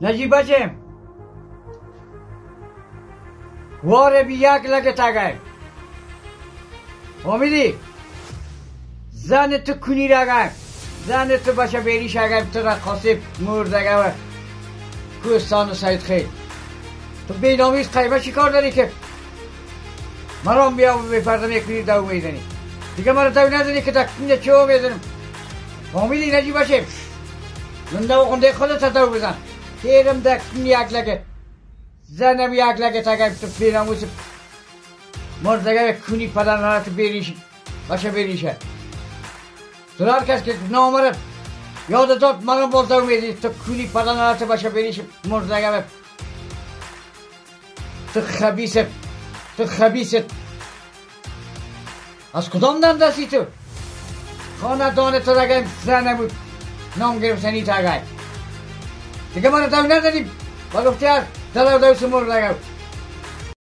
نجیب بچم واره بی یک لگه تگه امیدی زن تو کنی رگه زن تو باشه بیریش اگر تو رقاصی مردگه و کوهستان سید خیل تو بینامیز قیمه چی کار داری که مرام بیا و بپردم یک میر دو میزنی دیگه مرا دو نداری که دکنه چه میزنم امیدی نجیب بچم زنده و خونده خودت دو بزن تیرم دکنی یک لگه زنم یک لگه تگه تو بیناموز مردگه کنی پدر نرات بیریش باشه بیریشه تو هر کس که نامرد یاد داد منم باز دو میدی تو کنی پدر نرات باشه بیریش مردگه تو خبیست از کدام دندستی تو خاندان تو دگه زن بود نام گرفتنی تگه دیگه من دو ندادیم با گفتی هست دلو دوست مردگه